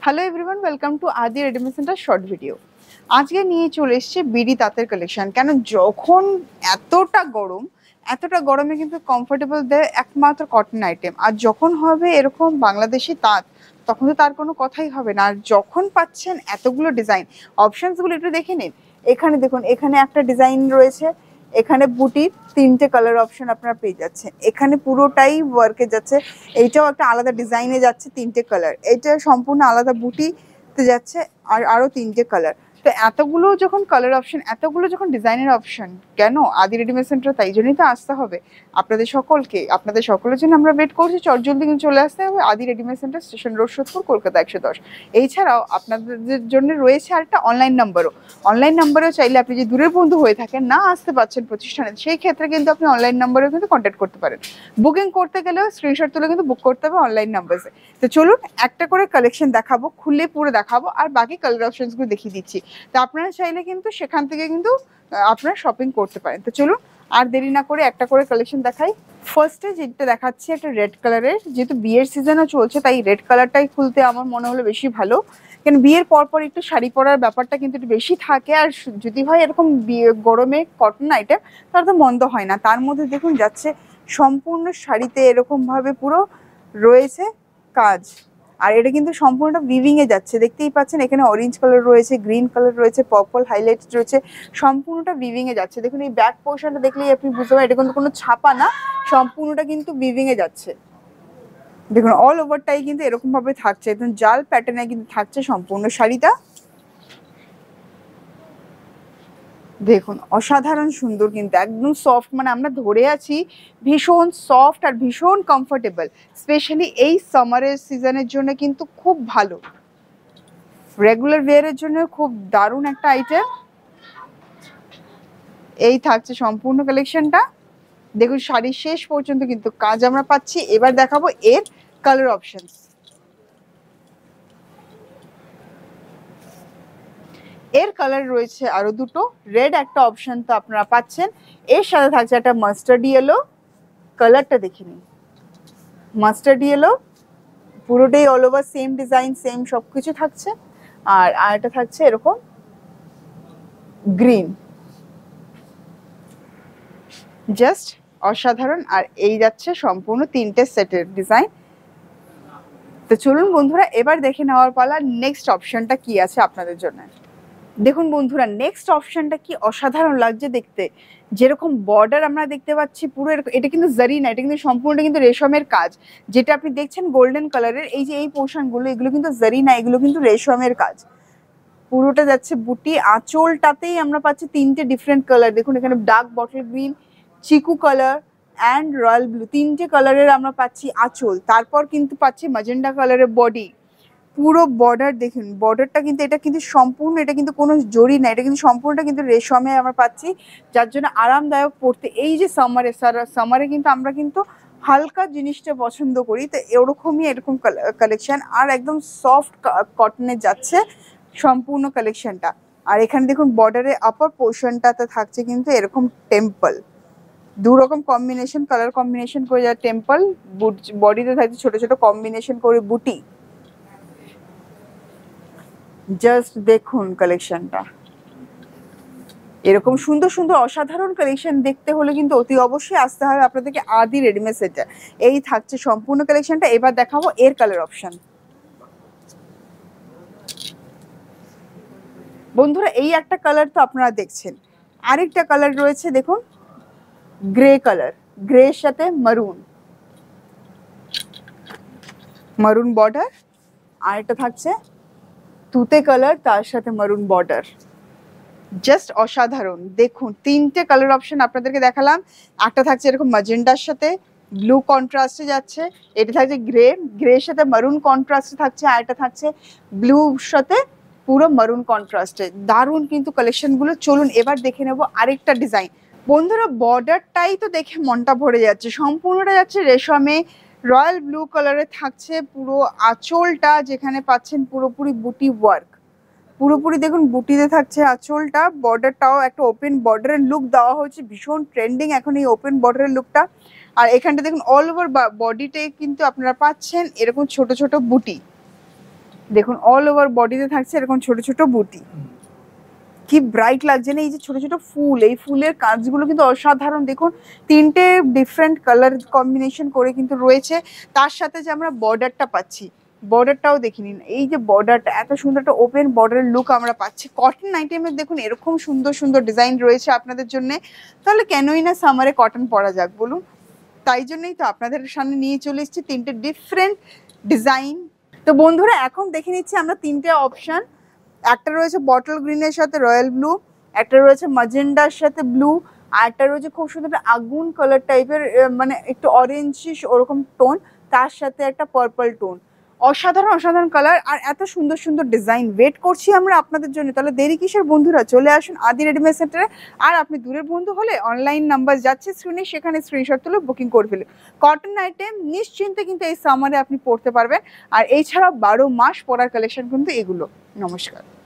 Hello everyone, welcome to আদি readymade centre short video. আজকে নিয়ে চলে এসছে বিডি তাঁতের কালেকশন। কেন যখন এতটা গরমে কিন্তু কমফোর্টেবল দেয় একমাত্র কটন আইটেম। আর যখন হবে এরকম বাংলাদেশি তাঁত, তখন তো তার কোনো কথাই হবে না। আর যখন পাচ্ছেন এতগুলো ডিজাইন, অপশানসগুলো একটু দেখে নিন। এখানে দেখুন, এখানে একটা ডিজাইন রয়েছে, এখানে বুটির 3টে কালার অপশন আপনারা পেয়ে যাচ্ছেন। এখানে পুরোটাই ওয়ার্কে যাচ্ছে, এইটাও একটা আলাদা ডিজাইনে যাচ্ছে 3টে কালার, এটা সম্পূর্ণ আলাদা বুটিতে যাচ্ছে আর আরও 3টে কালার। তো এতগুলো যখন কালার অপশন, এতগুলো যখন ডিজাইনের অপশন, কেন আদি রেডিমেড সেন্টার, তাই জন্যই তো আসতে হবে আপনাদের সকলের জন্য আমরা ওয়েট করছি। চটজলদি কিন্তু চলে আসতে হবে আদি readymade centre, station road, Sodepur, Kolkata 110। এছাড়াও আপনাদের জন্য রয়েছে আরেকটা অনলাইন নাম্বারও চাইলে আপনি যে দূরের বন্ধু হয়ে থাকেন, না আসতে পারছেন প্রতিষ্ঠানে, সেই ক্ষেত্রে কিন্তু আপনি অনলাইন নাম্বারেও কিন্তু কন্ট্যাক্ট করতে পারেন। বুকিং করতে গেলেও স্ক্রিনশট তুলে কিন্তু বুক করতে হবে অনলাইন নাম্বারে। তো চলুন একটা করে কালেকশন দেখাবো, খুলে পুরো দেখাবো, আর বাকি কালার অপশনসগুলো দেখিয়ে দিচ্ছি। তো আপনারা চাইলে কিন্তু সেখান থেকে কিন্তু আপনারা শপিং করতে পারেন। তো চলুন আর দেরি না করে একটা করে কালেকশন দেখাই। ফার্স্টে যেটা দেখাচ্ছি একটা রেড কালারের, যেহেতু বিয়ের সিজনও চলছে তাই রেড কালারটাই খুলতে আমার মনে হলো বেশি ভালো। কারণ বিয়ের পরপর একটু শাড়ি পরার ব্যাপারটা কিন্তু একটু বেশি থাকে, আর যদি হয় এরকম গরমে কটন আইটেম, তাহলে তো মন্দ হয় না। তার মধ্যে দেখুন যাচ্ছে সম্পূর্ণ শাড়িতে এরকমভাবে পুরো রয়েছে কাজ, আর এটা কিন্তু সম্পূর্ণটা উইভিংয়ে যাচ্ছে। দেখতেই পাচ্ছেন এখানে অরেঞ্জ কালার রয়েছে, গ্রিন কালার রয়েছে, পার্পল হাইলাইট রয়েছে, সম্পূর্ণটা উইভিংয়ে যাচ্ছে। দেখুন এই ব্যাক পোর্শনটা দেখলেই আপনি বুঝতে পারেন এটা কিন্তু কোনো ছাপা না, সম্পূর্ণটা কিন্তু উইভিংয়ে যাচ্ছে। দেখুন অল ওভারটাই কিন্তু এরকম ভাবে থাকছে, একদম জাল প্যাটার্নে কিন্তু থাকছে সম্পূর্ণ শাড়িটা। দেখুন অসাধারণ সুন্দর, কিন্তু একদম সফট, মানে আমরা ধরে আছি, ভীষণ সফট আর ভীষণ কমফোর্টেবল। স্পেশালি এই সামারের সিজনের জন্য কিন্তু খুব ভালো, রেগুলার ওয়্যারের জন্য খুব দারুণ একটা আইটেম। এই থাকছে সম্পূর্ণ কালেকশনটা। দেখুন শাড়ির শেষ পর্যন্ত কিন্তু কাজ আমরা পাচ্ছি। এবার দেখাবো এর কালার অপশনস। এর কালার রয়েছে আরো দুটো, রেড একটা অপশন তো আপনারা পাচ্ছেন, এর সাথে থাকছে একটা মাস্টার্ড ইয়েলো। কালারটা দেখে নিন, মাস্টার্ড ইয়েলো, পুরোটাই all over same design, same সবকিছু থাকছে। আর আরেকটা থাকছে এরকম গ্রিন, জাস্ট অসাধারণ। আর এই যাচ্ছে সম্পূর্ণ 3টে সেটের ডিজাইন। তো চলুন বন্ধুরা এবার দেখে নেওয়ার পালা নেক্সট অপশনটা কি আছে আপনাদের জন্য। দেখুন বন্ধুরা নেক্সট অপশনটা কি অসাধারণ লাগছে দেখতে। যেরকম বর্ডার আমরা দেখতে পাচ্ছি পুরো, এটা কিন্তু জারি না, এটা কিন্তু সম্পূর্ণ কিন্তু রেশমের কাজ। যেটা আপনি দেখছেন গোল্ডেন কালারের, এই যে এই পোর্শনগুলো, এগুলো কিন্তু জারি না, এগুলো কিন্তু রেশমের কাজ। পুরোটা যাচ্ছে বুটি, আঁচলটাতেই আমরা পাচ্ছি 3টে ডিফারেন্ট কালার। দেখুন এখানে dark bottle green, Chiku colour and royal blue, 3টে কালারের আমরা পাচ্ছি আঁচল। তারপর কিন্তু পাচ্ছি ম্যাজেন্ডা কালারের বডি। পুরো বর্ডার দেখুন, বর্ডারটা কিন্তু এটা কিন্তু সম্পূর্ণ, এটা কিন্তু কোনো জরি না, এটা কিন্তু সম্পূর্ণটা কিন্তু রেশমে আমরা পাচ্ছি, যার জন্য আরামদায়ক পড়তে। এই যে সামারে কিন্তু আমরা কিন্তু হালকা জিনিসটা পছন্দ করি, তো এরকমই এরকম কালেকশন, আর একদম সফট কটনে যাচ্ছে সম্পূর্ণ কালেকশনটা। আর এখানে দেখুন বর্ডারের আপার পোর্শনটাতে থাকছে কিন্তু এরকম টেম্পল, দু রকম কম্বিনেশন, কালার কম্বিনেশন করে যা টেম্পল, বডিতে থাকছে ছোট ছোট কম্বিনেশন করে বুটি। জাস্ট দেখুন কালেকশনটা, এরকম সুন্দর সুন্দর অসাধারণ কালেকশন দেখতে হলে কিন্তু অতি অবশ্যই আসতে হবে আপনাদেরকে আদি রেডিমেড সেন্টার। এই থাকছে সম্পূর্ণ কালেকশনটা। এবার দেখাবো এর কালার অপশন। বন্ধুরা এই একটা কালার তো আপনারা দেখছেন, আরেকটা কালার রয়েছে দেখুন গ্রে কালার, গ্রের সাথে মারুন বর্ডার। আরেকটা থাকছে তুতে কালার, তার সাথে মারুন বর্ডার। জাস্ট অসাধারণ। দেখুন 3টে কালার অপশন আপনাদেরকে দেখালাম, একটা থাকছে এরকম ম্যাজেন্ডার সাথে ব্লু কন্ট্রাস্টে যাচ্ছে, এটা থাকছে গ্রের সাথে মারুন কন্ট্রাস্টে থাকছে, আর এটা থাকছে ব্লুর সাথে পুরো মারুন কন্ট্রাস্টে। দারুণ কিন্তু কালেকশনগুলো। চলুন এবার দেখে নেব আরেকটা ডিজাইন। বন্ধুরা বর্ডারটাই তো দেখে মনটা ভরে যাচ্ছে, সম্পূর্ণটা যাচ্ছে রেশমে, রয়্যাল ব্লু কালারে থাকছে পুরো আঁচলটা, যেখানে পাচ্ছেন পুরোপুরি বুটি ওয়ার্ক। পুরোপুরি দেখুন বুটিতে থাকছে আঁচলটা, বর্ডারটাও একটা ওপেন বর্ডারের লুক দেওয়া হয়েছে, ভীষণ ট্রেন্ডিং এখন এই ওপেন বর্ডারের লুকটা। আর এখানটা দেখুন অল ওভার বডিতে কিন্তু আপনারা পাচ্ছেন এরকম ছোট ছোট বুটি, দেখুন অল ওভার বডিতে থাকছে এরকম ছোট ছোট বুটি, কি ব্রাইট লাগছে না? এই যে ছোট ছোট ফুল, এই ফুলের কাজগুলো কিন্তু অসাধারণ। দেখুন তিনটে ডিফারেন্ট কালার কম্বিনেশন করে কিন্তু রয়েছে। তার সাথে যে আমরা বর্ডারটা পাচ্ছি, বর্ডারটাও দেখে নিন, এই যে বর্ডারটা এত সুন্দর একটা ওপেন বর্ডারের লুক আমরা পাচ্ছি। কটন আইটেমের দেখুন এরকম সুন্দর সুন্দর ডিজাইন রয়েছে আপনাদের জন্য, তাহলে কেনই না সামারে কটন পরা যাক বলুন। তাই জন্যই তো আপনাদের সামনে নিয়ে চলে এসেছি তিনটে ডিফারেন্ট ডিজাইন। তো বন্ধুরা এখন দেখে নিচ্ছি আমরা তিনটে অপশন। একটা রয়েছে বটল গ্রিনের সাথে রয়্যাল ব্লু, একটা রয়েছে ম্যাজেন্ডার সাথে ব্লু, আর একটা রয়েছে খুব সুন্দর একটা আগুন কালার টাইপের, মানে একটু অরেঞ্জিশ ওরকম টোন, তার সাথে একটা পার্পল টোন। অসাধারণ অসাধারণ কালার আর এত সুন্দর সুন্দর ডিজাইন। ওয়েট করছি আমরা আপনাদের জন্য, তাহলে দেরি কিসের বন্ধুরা, চলে আসুন আদি রেডিমেড সেন্টারে। আর আপনি দূরের বন্ধু হলে অনলাইন নাম্বার যাচ্ছে স্ক্রিনে, সেখানে স্ক্রিনশট তুলে বুকিং করে ফেলুন। কটন আইটেম নিশ্চিন্তে কিন্তু এই সামারে আপনি পরতে পারবেন। আর এছাড়াও 12 মাস পরার কালেকশন কিন্তু এগুলো। নমস্কার।